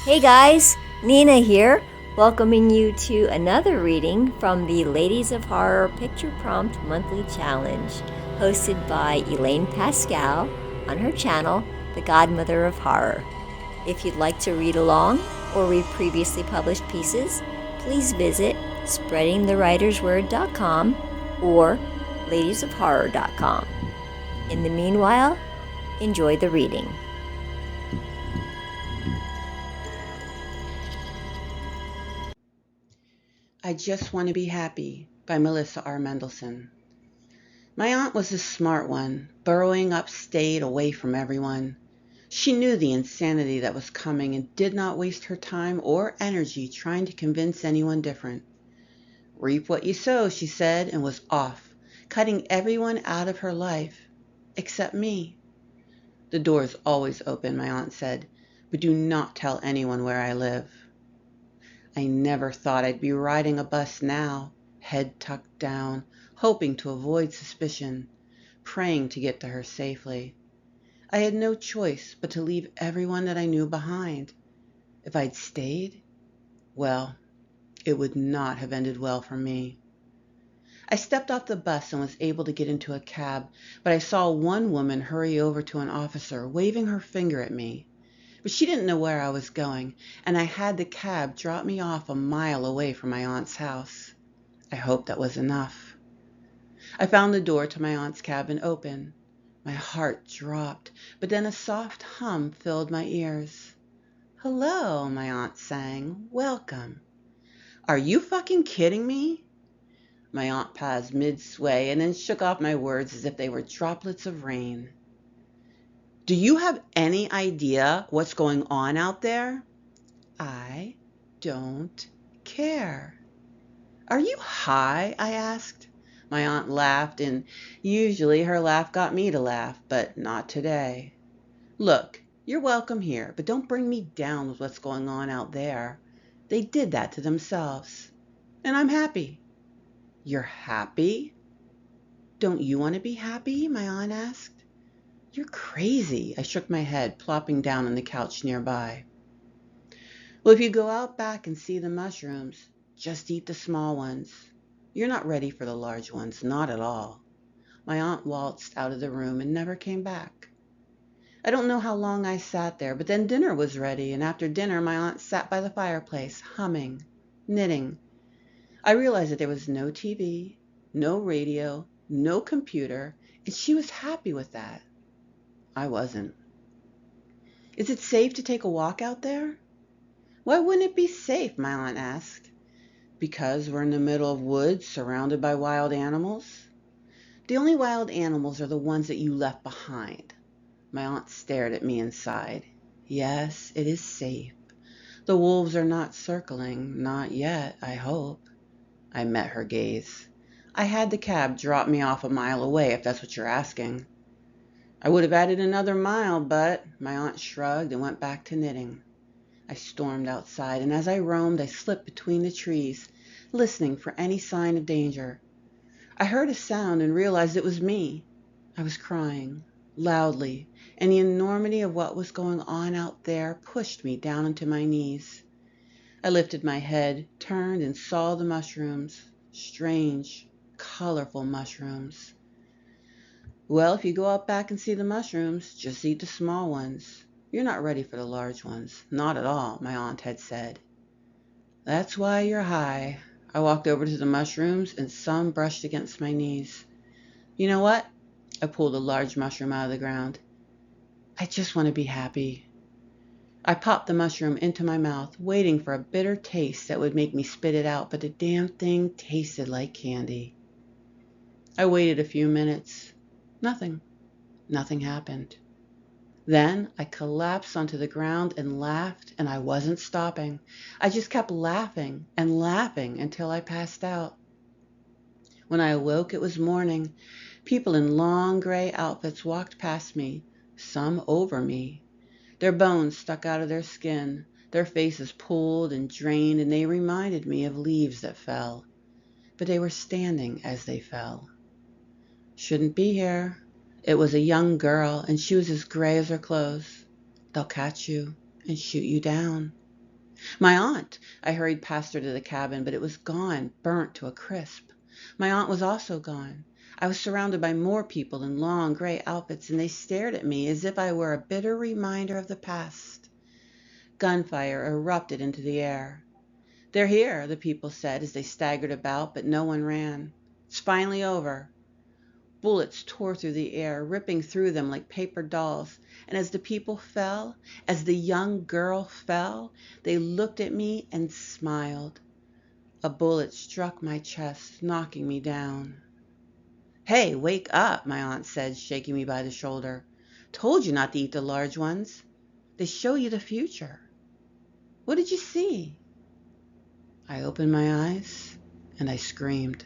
Hey guys, Nina here, welcoming you to another reading from the Ladies of Horror Picture Prompt Monthly Challenge, hosted by Elaine Pascal on her channel, The Godmother of Horror. If you'd like to read along or read previously published pieces, please visit spreadingthewritersword.com or ladiesofhorror.com. In the meanwhile, enjoy the reading. I Just Want to Be Happy by Melissa R. Mendelson. My aunt was a smart one, burrowing upstate away from everyone. She knew the insanity that was coming and did not waste her time or energy trying to convince anyone different. Reap what you sow, she said, and was off, cutting everyone out of her life, except me. The door's always open, my aunt said, but do not tell anyone where I live. I never thought I'd be riding a bus now, head tucked down, hoping to avoid suspicion, praying to get to her safely. I had no choice but to leave everyone that I knew behind. If I'd stayed, well, it would not have ended well for me. I stepped off the bus and was able to get into a cab, but I saw one woman hurry over to an officer, waving her finger at me. But she didn't know where I was going, and I had the cab drop me off a mile away from my aunt's house. I hoped that was enough. I found the door to my aunt's cabin open. My heart dropped, but then a soft hum filled my ears. "Hello," my aunt sang. "Welcome." "Are you fucking kidding me?" My aunt paused mid-sway and then shook off my words as if they were droplets of rain. "Do you have any idea what's going on out there?" "I don't care." "Are you high?" I asked. My aunt laughed, and usually her laugh got me to laugh, but not today. "Look, you're welcome here, but don't bring me down with what's going on out there. They did that to themselves. And I'm happy." "You're happy?" "Don't you want to be happy?" my aunt asked. "You're crazy." I shook my head, plopping down on the couch nearby. "Well, if you go out back and see the mushrooms, just eat the small ones. You're not ready for the large ones, not at all." My aunt waltzed out of the room and never came back. I don't know how long I sat there, but then dinner was ready, and after dinner my aunt sat by the fireplace, humming, knitting. I realized that there was no TV, no radio, no computer, and she was happy with that. I wasn't. "Is it safe to take a walk out there?" "Why wouldn't it be safe?" my aunt asked. "Because we're in the middle of woods surrounded by wild animals." "The only wild animals are the ones that you left behind." My aunt stared at me and sighed. "Yes, it is safe. The wolves are not circling, not yet, I hope." I met her gaze. "I had the cab drop me off a mile away, if that's what you're asking." "I would have added another mile, but..." My aunt shrugged and went back to knitting. I stormed outside, and as I roamed, I slipped between the trees, listening for any sign of danger. I heard a sound and realized it was me. I was crying, loudly, and the enormity of what was going on out there pushed me down onto my knees. I lifted my head, turned, and saw the mushrooms. Strange, colorful mushrooms. "Well, if you go out back and see the mushrooms, just eat the small ones. You're not ready for the large ones. Not at all," my aunt had said. "That's why you're high." I walked over to the mushrooms, and some brushed against my knees. "You know what?" I pulled a large mushroom out of the ground. "I just want to be happy." I popped the mushroom into my mouth, waiting for a bitter taste that would make me spit it out, but the damn thing tasted like candy. I waited a few minutes. Nothing. Nothing happened. Then I collapsed onto the ground and laughed, and I wasn't stopping. I just kept laughing and laughing until I passed out. When I awoke, it was morning. People in long gray outfits walked past me, some over me. Their bones stuck out of their skin, their faces pulled and drained, and they reminded me of leaves that fell. But they were standing as they fell. "Shouldn't be here." It was a young girl, and she was as gray as her clothes. "They'll catch you and shoot you down." My aunt! I hurried past her to the cabin, but it was gone, burnt to a crisp. My aunt was also gone. I was surrounded by more people in long gray outfits, and they stared at me as if I were a bitter reminder of the past. Gunfire erupted into the air. "They're here," the people said as they staggered about, but no one ran. "It's finally over." Bullets tore through the air, ripping through them like paper dolls. And as the people fell, as the young girl fell, they looked at me and smiled. A bullet struck my chest, knocking me down. "Hey, wake up," my aunt said, shaking me by the shoulder. "Told you not to eat the large ones. They show you the future." "What did you see?" I opened my eyes and I screamed.